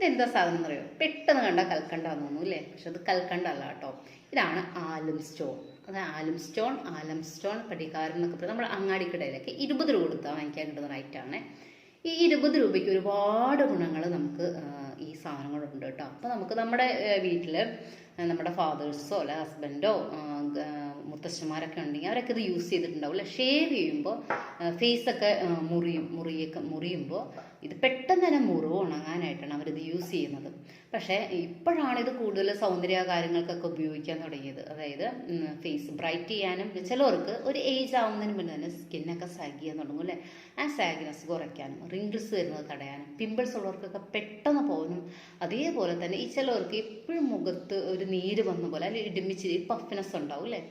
ഇതെന്താ സാധനം എന്നറിയോ? പെട്ടെന്ന് കണ്ടാൽ കൽക്കണ്ടാന്ന് തോന്നുന്നു അല്ലേ? പക്ഷെ അത് കൽക്കണ്ടല്ല കേട്ടോ. ഇതാണ് ആലം സ്റ്റോൺ. അത് ആലം സ്റ്റോൺ പടികാരൻ എന്നൊക്കെ പറയും. നമ്മൾ അങ്ങാടിക്കടയിലൊക്കെ 20 രൂപ കൊടുത്താൽ വാങ്ങിക്കാൻ കിട്ടുന്ന റൈറ്റാണ്. ഈ 20 രൂപയ്ക്ക് ഒരുപാട് ഗുണങ്ങൾ നമുക്ക് ഈ സാധനങ്ങളുണ്ട് കേട്ടോ. അപ്പോൾ നമുക്ക് നമ്മുടെ വീട്ടിൽ നമ്മുടെ ഫാദേഴ്സോ അല്ലെ ഹസ്ബൻഡോ മുത്തശ്ശന്മാരൊക്കെ ഉണ്ടെങ്കിൽ അവരൊക്കെ ഇത് യൂസ് ചെയ്തിട്ടുണ്ടാവും അല്ലെ. ഷേവ് ചെയ്യുമ്പോൾ ഫേസൊക്കെ മുറിയുമ്പോൾ ഇത് പെട്ടെന്ന് തന്നെ മുറിവ് ഉണങ്ങാനായിട്ടാണ് അവരിത് യൂസ് ചെയ്യുന്നത്. പക്ഷേ ഇപ്പോഴാണ് ഇത് കൂടുതൽ സൗന്ദര്യ കാര്യങ്ങൾക്കൊക്കെ ഉപയോഗിക്കാൻ തുടങ്ങിയത്. അതായത് ഫേസ് ബ്രൈറ്റ് ചെയ്യാനും ചിലവർക്ക് ഒരു ഏജ് ആവുന്നതിന് മുന്നേ തന്നെ സ്കിന്നൊക്കെ സാഗ് ചെയ്യാൻ തുടങ്ങും അല്ലേ. ആ സാഗിനെസ് കുറയ്ക്കാനും റിങ്കിൾസ് വരുന്നത് തടയാനും പിമ്പിൾസ് ഉള്ളവർക്കൊക്കെ പെട്ടെന്ന് പോകാനും അതേപോലെ തന്നെ ഈ ചിലവർക്ക് എപ്പോഴും മുഖത്ത് ഒരു നീര് വന്ന പോലെ അല്ലെങ്കിൽ ഇടുമിച്ചിരി പഫിനെസ് ഉണ്ടാവും അല്ലേ,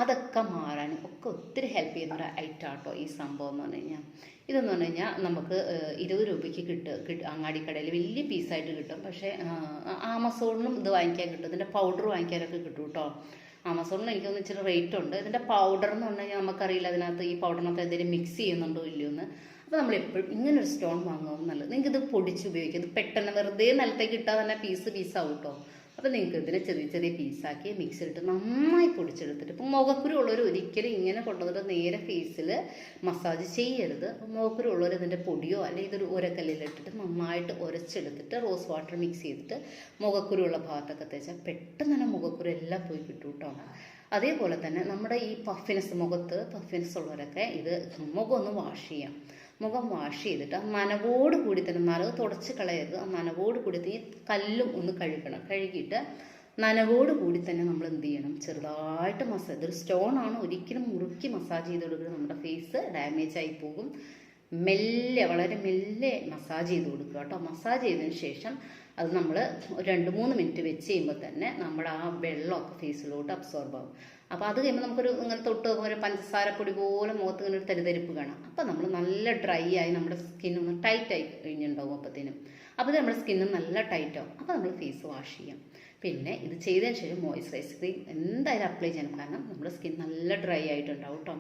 അതൊക്കെ മാറാനും ഒക്കെ ഒത്തിരി ഹെൽപ്പ് ചെയ്യുന്ന ഒരു ഐറ്റം ആട്ടോ ഈ സംഭവം എന്ന് പറഞ്ഞു കഴിഞ്ഞാൽ. ഇതെന്ന് പറഞ്ഞു കഴിഞ്ഞാൽ നമുക്ക് 20 രൂപയ്ക്ക് കിട്ടും അങ്ങാടിക്കടയിൽ വലിയ പീസായിട്ട് കിട്ടും. പക്ഷേ ആമസോണിലും ഇത് വാങ്ങിക്കാൻ കിട്ടും. ഇതിൻ്റെ പൗഡർ വാങ്ങിക്കാനൊക്കെ കിട്ടും കേട്ടോ. ആമസോണിൽ എനിക്കൊന്ന് ഇച്ചിരി റേറ്റ് ഉണ്ട്. ഇതിൻ്റെ പൗഡർ എന്ന് പറഞ്ഞു കഴിഞ്ഞാൽ നമുക്കറിയില്ല അതിനകത്ത് ഈ പൗഡറിനകത്ത് എന്തെങ്കിലും മിക്സ് ചെയ്യുന്നുണ്ടോ ഇല്ലയോ എന്ന്. അപ്പോൾ നമ്മൾ എപ്പോഴും ഇങ്ങനൊരു സ്റ്റോൺ വാങ്ങുമ്പോൾ നല്ലത്. നിങ്ങൾക്ക് ഇത് പൊടിച്ച് ഉപയോഗിക്കാം. ഇത് പെട്ടെന്ന് വെറുതെ നിലത്തേക്ക് ഇട്ടാൽ തന്നെ പീസാവും കേട്ടോ. അപ്പോൾ നിങ്ങൾക്ക് ഇതിനെ ചെറിയ ചെറിയ പീസാക്കി മിക്സിയിലിട്ട് നന്നായി പൊടിച്ചെടുത്തിട്ട്, ഇപ്പം മുഖക്കുരു ഉള്ളവർ ഒരിക്കലും ഇങ്ങനെ കൊണ്ടുവന്നിട്ട് നേരെ ഫേസിൽ മസാജ് ചെയ്യരുത്. അപ്പം മുഖക്കുരു ഉള്ളവർ ഇതിൻ്റെ പൊടിയോ അല്ലെങ്കിൽ ഇതൊരു ഉരക്കല്ലിലിട്ടിട്ട് നന്നായിട്ട് ഉരച്ചെടുത്തിട്ട് റോസ് വാട്ടർ മിക്സ് ചെയ്തിട്ട് മുഖക്കുരുള്ള ഭാഗത്തൊക്കെ തേച്ചാൽ പെട്ടെന്ന് തന്നെ മുഖക്കുരു എല്ലാം പോയി കിട്ടും കേട്ടോ. അതേപോലെ തന്നെ നമ്മുടെ ഈ മുഖത്ത് പഫിനെസ് ഉള്ളവരൊക്കെ ഇത് മുഖം ഒന്ന് വാഷ് ചെയ്യാം. മുഖം വാഷ് ചെയ്തിട്ട് ആ നനവോട് കൂടി തന്നെ, നനവ് തുടച്ച് കളയരുത്, ആ നനവോട് കൂടി ഈ കല്ലും ഒന്ന് കഴുകിയിട്ട് നനവോട് കൂടി തന്നെ നമ്മൾ എന്ത് ചെയ്യണം, ചെറുതായിട്ട് മസാജ്. ഇതൊരു സ്റ്റോൺ ആണ്, ഒരിക്കലും മുറുക്കി മസാജ് ചെയ്ത് കൊടുക്കുന്നത് നമ്മുടെ ഫേസ് ഡാമേജ് ആയി പോകും. വളരെ മെല്ലെ മസാജ് ചെയ്ത് കൊടുക്കുക കേട്ടോ. മസാജ് ചെയ്തതിന് ശേഷം അത് നമ്മൾ ഒരു 2-3 മിനിറ്റ് വെച്ച് ചെയ്യുമ്പോൾ തന്നെ നമ്മുടെ ആ വെള്ളമൊക്കെ ഫേസിലോട്ട് അബ്സോർബ് ആകും. അപ്പോൾ അത് കഴിയുമ്പോൾ നമുക്കൊരു ഇങ്ങനെ തൊട്ട് ഒരു പഞ്ചസാരപ്പൊടി പോലെ മുഖത്ത് ഇങ്ങനെ ഒരു തരിതരിപ്പ് കാണാം. അപ്പോൾ നമ്മൾ നല്ല ഡ്രൈ ആയി നമ്മുടെ സ്കിന്നൊന്ന് ടൈറ്റായി കഴിഞ്ഞിട്ടുണ്ടാവും അപ്പോഴത്തേനും. അപ്പോൾ നമ്മുടെ സ്കിന്ന് നല്ല ടൈറ്റ് ആവും. അപ്പോൾ നമ്മൾ ഫേസ് വാഷ് ചെയ്യാം. പിന്നെ ഇത് ചെയ്തതിന് ശേഷം മോയ്സ്ചറൈസ് ക്രീം എന്തായാലും അപ്ലൈ ചെയ്യണം. കാരണം നമ്മുടെ സ്കിൻ നല്ല ഡ്രൈ ആയിട്ടുണ്ടാവും കേട്ടോ.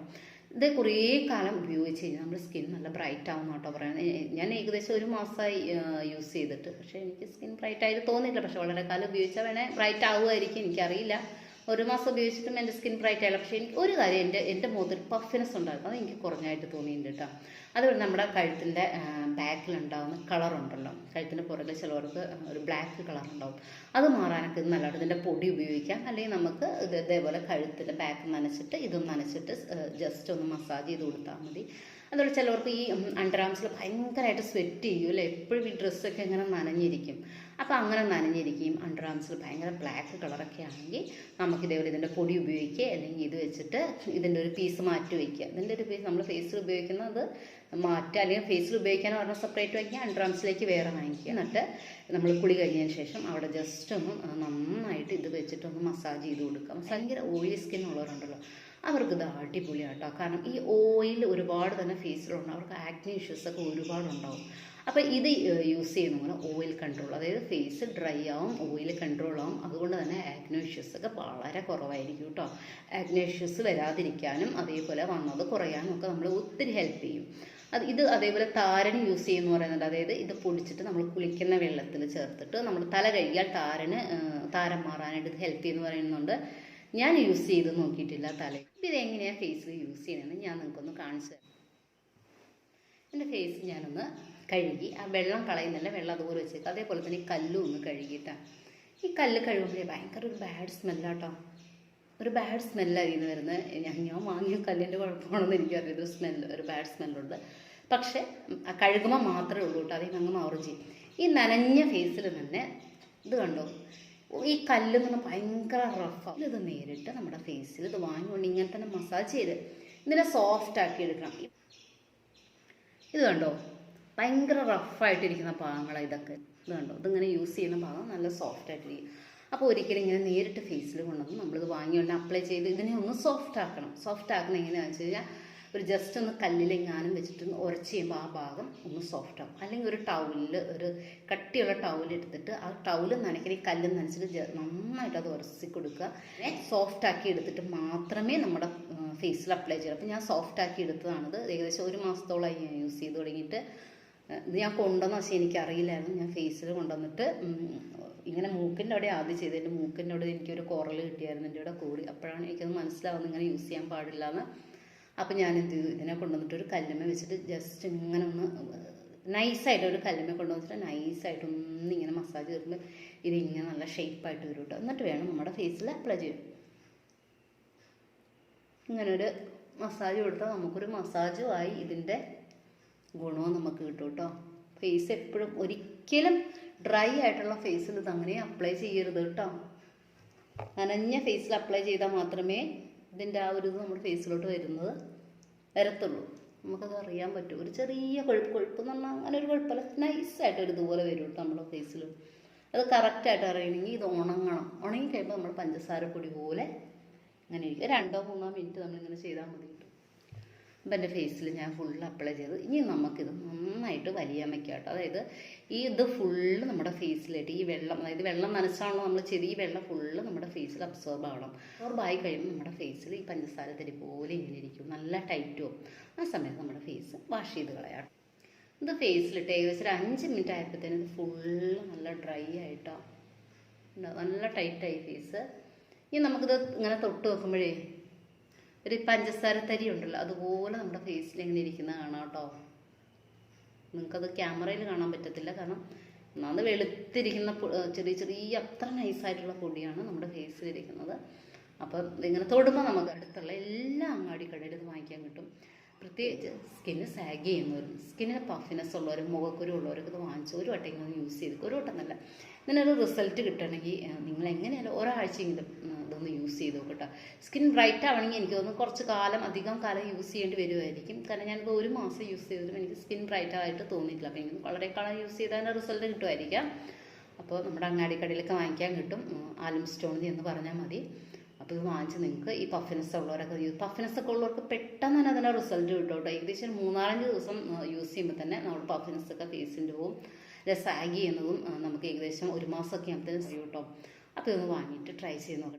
ഇത് കുറേ കാലം ഉപയോഗിച്ച് കഴിഞ്ഞാൽ നമ്മുടെ സ്കിൻ നല്ല ബ്രൈറ്റ് ആവും കേട്ടോ പറയുന്നത്. ഞാൻ ഏകദേശം 1 മാസമായി യൂസ് ചെയ്തിട്ട്. പക്ഷേ എനിക്ക് സ്കിൻ ബ്രൈറ്റ് ആയിട്ട് തോന്നിയില്ല. പക്ഷെ വളരെ കാലം ഉപയോഗിച്ചാൽ വേണേൽ ബ്രൈറ്റ് ആവുമായിരിക്കും, എനിക്കറിയില്ല. 1 മാസം ഉപയോഗിച്ചിട്ടും എൻ്റെ സ്കിൻ ബ്രൈറ്റ് ആയില്ല. പക്ഷേ എനിക്ക് ഒരു കാര്യം, എൻ്റെ മുഖത്തൊരു പഫിനെസ് ഉണ്ടായിരുന്നു, അത് എനിക്ക് കുറഞ്ഞായിട്ട് തോന്നിയിട്ടുണ്ട് കേട്ടോ. അതുപോലെ നമ്മുടെ കഴുത്തിൻ്റെ ബാക്കിലുണ്ടാകുന്ന കളറുണ്ടല്ലോ, കഴുത്തിൻ്റെ പുറകിൽ ചിലവർക്ക് ഒരു ബ്ലാക്ക് കളർ ഉണ്ടാവും, അത് മാറാനൊക്കെ ഇത് നല്ലതാണ്. ഇതിൻ്റെ പൊടി ഉപയോഗിക്കാം. അല്ലെങ്കിൽ നമുക്ക് ഇതേപോലെ കഴുത്തിൻ്റെ ബാക്ക് നനച്ചിട്ട് ഇതൊന്ന് നനച്ചിട്ട് ജസ്റ്റ് ഒന്ന് മസാജ് ചെയ്ത് കൊടുത്താൽ മതി. അതുപോലെ ചിലവർക്ക് ഈ അണ്ടർ ആംസിൽ ഭയങ്കരമായിട്ട് സ്വെറ്റ് ചെയ്യും അല്ലേ, എപ്പോഴും ഈ ഡ്രസ്സൊക്കെ ഇങ്ങനെ നനഞ്ഞിരിക്കും. അപ്പോൾ അങ്ങനെ നനഞ്ഞിരിക്കും, അണ്ടർ ആംസിൽ ഭയങ്കര ബ്ലാക്ക് കളറൊക്കെ ആണെങ്കിൽ നമുക്ക് ഇതേപോലെ ഇതിൻ്റെ പൊടി ഉപയോഗിക്കുക. അല്ലെങ്കിൽ ഇത് വെച്ചിട്ട് ഇതിൻ്റെ ഒരു പീസ് മാറ്റി വയ്ക്കുക. ഇതിൻ്റെ ഒരു പീസ് നമ്മൾ ഫേസിൽ ഉപയോഗിക്കുന്നത് മാറ്റുക, അല്ലെങ്കിൽ ഫേസിൽ ഉപയോഗിക്കാൻ പറഞ്ഞാൽ സെപ്പറേറ്റ് വയ്ക്കുക, അണ്ടർ ആംസിലേക്ക് വേറെ വാങ്ങിക്കുക. എന്നിട്ട് നമ്മൾ കുളി കഴിഞ്ഞതിന് ശേഷം അവിടെ ജസ്റ്റ് ഒന്ന് നന്നായിട്ട് ഇത് വെച്ചിട്ടൊന്ന് മസാജ് ചെയ്ത് കൊടുക്കുക. ഭയങ്കര ഓയിലി സ്കിൻ ഉള്ളവരുണ്ടല്ലോ, അവർക്ക് ഇത് അടിപൊളിയാട്ടോ. കാരണം ഈ ഓയിൽ ഒരുപാട് തന്നെ ഫേസിലുണ്ട്, അവർക്ക് ആക്നെ ഇഷ്യൂസൊക്കെ ഒരുപാടുണ്ടാവും. അപ്പോൾ ഇത് യൂസ് ചെയ്യുന്നതാണ് ഓയിൽ കൺട്രോൾ. അതായത് ഫേസ് ഡ്രൈ ആവും, ഓയിൽ കൺട്രോൾ ആവും. അതുകൊണ്ട് തന്നെ ആക്നെ ഇഷ്യൂസൊക്കെ വളരെ കുറവായിരിക്കും കേട്ടോ. ആക്നെ ഇഷ്യൂസ് വരാതിരിക്കാനും അതേപോലെ വന്നത് കുറയാനും ഒക്കെ നമ്മൾ ഒത്തിരി ഹെൽപ്പ് ചെയ്യും. ഇത് അതേപോലെ താരന് യൂസ് ചെയ്യുമെന്ന് പറയുന്നുണ്ട്. അതായത് ഇത് പൊടിച്ചിട്ട് നമ്മൾ കുളിക്കുന്ന വെള്ളത്തിൽ ചേർത്തിട്ട് നമ്മൾ തല കഴുകിയാൽ താരൻ മാറാനായിട്ട് ഇത് ഹെൽപ്പ് ചെയ്യുമെന്ന് പറയുന്നുണ്ട്. ഞാൻ യൂസ് ചെയ്ത് നോക്കിയിട്ടില്ല തല. അപ്പോൾ ഇതെങ്ങനെയാണ് ഫേസിൽ യൂസ് ചെയ്യുന്നതെന്ന് ഞാൻ നിങ്ങൾക്കൊന്ന് കാണിച്ചു തരാം. എൻ്റെ ഫേസ് ഞാനൊന്ന് കഴുകി, ആ വെള്ളം കളയുന്നില്ല, വെള്ളം അതുപോലെ വെച്ചേക്കാം. അതേപോലെ തന്നെ ഈ കല്ലും ഒന്ന് കഴുകിയിട്ടാണ്. ഈ കല്ല് കഴുകുമ്പോഴേ ഭയങ്കര ഒരു ബാഡ് സ്മെല്ലാട്ടോ, ഒരു ബാഡ് സ്മെല്ലായിരുന്നു വരുന്നത്. ഞാൻ വാങ്ങിയ കല്ലിൻ്റെ കുഴപ്പമാണെന്ന് എനിക്കറിയാം. ഒരു സ്മെല്ല്, ഒരു ബാഡ് സ്മെല്ലുണ്ട്. പക്ഷേ കഴുകുമ്പോൾ മാത്രമേ ഉള്ളൂ കേട്ടോ, അതിൽ അങ്ങ് മാറും ചെയ്യും. ഈ നനഞ്ഞ ഫേസിൽ തന്നെ ഇത് കണ്ടോ, ഈ കല്ലെന്ന് പറഞ്ഞാൽ ഭയങ്കര റഫാണ്. ഇത് നേരിട്ട് നമ്മുടെ ഫേസിൽ ഇത് വാങ്ങിക്കൊണ്ട് ഇങ്ങനെ തന്നെ മസാജ് ചെയ്ത് ഇതിനെ സോഫ്റ്റ് ആക്കി എടുക്കണം. ഇത് കണ്ടോ, ഭയങ്കര റഫായിട്ടിരിക്കുന്ന ഭാഗങ്ങളാണ് ഇതൊക്കെ. ഇത് കണ്ടോ, ഇതിങ്ങനെ യൂസ് ചെയ്യുന്ന ഭാഗം നല്ല സോഫ്റ്റ് ആയിട്ടിരിക്കും. അപ്പോൾ ഒരിക്കലും ഇങ്ങനെ നേരിട്ട് ഫേസിൽ കൊണ്ടുവന്ന് നമ്മളിത് വാങ്ങിക്കൊണ്ട് അപ്ലൈ ചെയ്ത് ഇതിനെ ഒന്ന് സോഫ്റ്റ് ആക്കണം. സോഫ്റ്റ് ആക്കണം എങ്ങനെയാണെന്ന് വെച്ച് കഴിഞ്ഞാൽ ഒരു ജസ്റ്റ് ഒന്ന് കല്ലിലെങ്ങാനും വെച്ചിട്ട് ഉരച്ച് ചെയ്യുമ്പോൾ ആ ഭാഗം ഒന്ന് സോഫ്റ്റ് ആകും. അല്ലെങ്കിൽ ഒരു ടൗലിൽ, ഒരു കട്ടിയുള്ള ടൗൽ എടുത്തിട്ട് ആ ടൗല് നനയ്ക്കുന്ന ഈ കല്ല് നനച്ചിട്ട് നന്നായിട്ട് അത് ഉരച്ച് കൊടുക്കുക. സോഫ്റ്റ് ആക്കി എടുത്തിട്ട് മാത്രമേ നമ്മുടെ ഫേസിൽ അപ്ലൈ ചെയ്യൂ. അപ്പോൾ ഞാൻ സോഫ്റ്റ് ആക്കി എടുത്തതാണിത്. ഏകദേശം 1 മാസത്തോളമായി യൂസ് ചെയ്ത് തുടങ്ങിയിട്ട്. ഇത് ഞാൻ കൊണ്ടുവന്ന പക്ഷേ എനിക്കറിയില്ലായിരുന്നു. ഞാൻ ഫേസിൽ കൊണ്ടുവന്നിട്ട് ഇങ്ങനെ മൂക്കിൻ്റെ അവിടെ ആദ്യം ചെയ്ത്, എൻ്റെ മൂക്കിൻ്റെ അവിടെ എനിക്കൊരു കുറൽ കിട്ടിയായിരുന്നു എൻ്റെ അവിടെ കൂടി. അപ്പോഴാണ് എനിക്കത് മനസ്സിലാവുന്നത് ഇങ്ങനെ യൂസ് ചെയ്യാൻ പാടില്ല എന്ന്. അപ്പം ഞാൻ എന്ത് ചെയ്തു, ഇതിനെ കൊണ്ടുവന്നിട്ട് ഒരു കല്ലുമ്മ വെച്ചിട്ട് ജസ്റ്റ് ഇങ്ങനെ ഒന്ന് നൈസായിട്ട് ഒരു കല്ലുമ്മ കൊണ്ടുവന്നിട്ട് നൈസായിട്ട് ഒന്നിങ്ങനെ മസാജ് ചെയ്യുമ്പോൾ ഇതിങ്ങനെ നല്ല ഷേപ്പായിട്ട് വരും കേട്ടോ. എന്നിട്ട് വേണം നമ്മുടെ ഫേസിൽ അപ്ലൈ ചെയ്യാൻ. ഇങ്ങനൊരു മസാജ് കൊടുത്താൽ നമുക്കൊരു മസാജുമായി ഇതിൻ്റെ ഗുണവും നമുക്ക് കിട്ടും കേട്ടോ. ഫേസ് എപ്പോഴും ഒരിക്കലും ഡ്രൈ ആയിട്ടുള്ള ഫേസിൽ ഇതങ്ങനെ അപ്ലൈ ചെയ്യരുത് കേട്ടോ. നനഞ്ഞ ഫേസിൽ അപ്ലൈ ചെയ്താൽ മാത്രമേ ഇതിൻ്റെ ആ ഒരു ഇത് നമ്മുടെ ഫേസിലോട്ട് വരത്തുള്ളൂ. നമുക്കത് അറിയാൻ പറ്റും. ഒരു ചെറിയ കൊഴുപ്പ് എന്ന് പറഞ്ഞാൽ അങ്ങനെ ഒരു കുഴപ്പമില്ല, നൈസായിട്ട് ഒരു ഇതുപോലെ വരും കേട്ടോ നമ്മുടെ ഫേസിൽ. അത് കറക്റ്റായിട്ട് അറിയണമെങ്കിൽ ഇത് ഉണങ്ങണം. ഉണങ്ങി കഴിയുമ്പോൾ നമ്മൾ പഞ്ചസാരപ്പൊടി പോലെ അങ്ങനെ ഇരിക്കും. 2-3 മിനിറ്റ് നമ്മളിങ്ങനെ ചെയ്താൽ മതി കേട്ടോ. അപ്പം എൻ്റെ ഫേസിൽ ഞാൻ ഫുള്ള് അപ്ലൈ ചെയ്ത് ഇനി നമുക്കിത് നന്നായിട്ട് വലിയാൻ വയ്ക്കാം കേട്ടോ. അതായത് ഇത് ഫുള്ള് നമ്മുടെ ഫേസിലായിട്ട് ഈ വെള്ളം, അതായത് വെള്ളം നനച്ചാണല്ലോ നമ്മൾ ചെയ്ത്, ഈ വെള്ളം ഫുള്ള് നമ്മുടെ ഫേസിൽ അബ്സോർബ് ആവണം. അബ്സോർബായി കഴിയുമ്പോൾ നമ്മുടെ ഫേസിൽ ഈ പഞ്ചസാര തരി പോലെ ഇങ്ങനെ ഇരിക്കും, നല്ല ടൈറ്റും. ആ സമയത്ത് നമ്മുടെ ഫേസ് വാഷ് ചെയ്ത് കളയാം. ഇത് ഫേസിലിട്ട് ഏകദേശം 5 മിനിറ്റ് ആയപ്പോഴത്തേനും ഇത് ഫുള്ള് നല്ല ഡ്രൈ ആയിട്ടോ, നല്ല ടൈറ്റായി ഫേസ്. ഇനി നമുക്കിത് ഇങ്ങനെ തൊട്ട് വെക്കുമ്പോഴേ ഒരു പഞ്ചസാര തരി ഉണ്ടല്ലോ അതുപോലെ നമ്മുടെ ഫേസിൽ ഇങ്ങനെ ഇരിക്കുന്നത് കാണാം കേട്ടോ. നിങ്ങൾക്കത് ക്യാമറയിൽ കാണാൻ പറ്റത്തില്ല, കാരണം ഒന്നാമത് വെളുത്തിരിക്കുന്ന ചെറിയ അത്ര നൈസായിട്ടുള്ള പൊടിയാണ് നമ്മുടെ ഫേസിലിരിക്കുന്നത്. അപ്പം ഇതിങ്ങനെ തൊടുമ്പോൾ നമുക്ക് അടുത്തുള്ള എല്ലാ അങ്ങാടിക്കടയിലും ഇത് വാങ്ങിക്കാൻ കിട്ടും. പ്രത്യേകിച്ച് സ്കിന്ന് സാഗ് ചെയ്യുന്നവരും സ്കിന്നിന് പഫിനെസ് ഉള്ളവരും മുഖക്കുരു ഉള്ളവരൊക്കെ ഇത് വാങ്ങിച്ച് ഒരു വട്ടം ഇങ്ങനെ യൂസ് ചെയ്ത്, ഒരു വട്ടം നല്ല ഇതിനൊരു റിസൾട്ട് കിട്ടണമെങ്കിൽ നിങ്ങൾ എങ്ങനെയാലും ഒരാഴ്ചയെങ്കിലും ഇതൊന്ന് യൂസ് ചെയ്ത് നോക്കട്ടോ. സ്കിൻ ബ്രൈറ്റ് ആവണമെങ്കിൽ എനിക്ക് തോന്നുന്നു അധികം കാലം യൂസ് ചെയ്യേണ്ടി വരുമായിരിക്കും. കാരണം ഞാനിപ്പോൾ 1 മാസം യൂസ് ചെയ്തിട്ടും എനിക്ക് സ്കിൻ ബ്രൈറ്റ് ആയിട്ട് തോന്നിയിട്ടില്ല. അപ്പോൾ എനിക്ക് വളരെ കാലം യൂസ് ചെയ്താൽ അതിൻ്റെ റിസൾട്ട് കിട്ടുമായിരിക്കാം. അപ്പോൾ നമ്മുടെ അങ്ങാടിക്കടയിലൊക്കെ വാങ്ങിക്കാൻ കിട്ടും. ആലം സ്റ്റോൺ എന്ന് പറഞ്ഞാൽ മതി. അപ്പോൾ ഇത് വാങ്ങിച്ച് നിങ്ങൾക്ക് ഈ പഫിനെസ് ഉള്ളവരൊക്കെ പഫിനെസ് ഒക്കെ ഉള്ളവർക്ക് പെട്ടെന്ന് തന്നെ അതിൻ്റെ റിസൾട്ട് കിട്ടും കേട്ടോ. ഏകദേശം 3-4 ദിവസം യൂസ് ചെയ്യുമ്പോൾ തന്നെ നമ്മുടെ പഫിനെസ് ഒക്കെ ഫേസിൻ്റെ പോവും. സാഗ് ചെയ്യുന്നതും നമുക്ക് ഏകദേശം 1 മാസമൊക്കെ ആകുമ്പോഴത്തേനും ചെയ്യും കേട്ടോ. അപ്പോൾ ഇതൊന്ന് വാങ്ങിയിട്ട് ട്രൈ ചെയ്ത് നോക്കാം.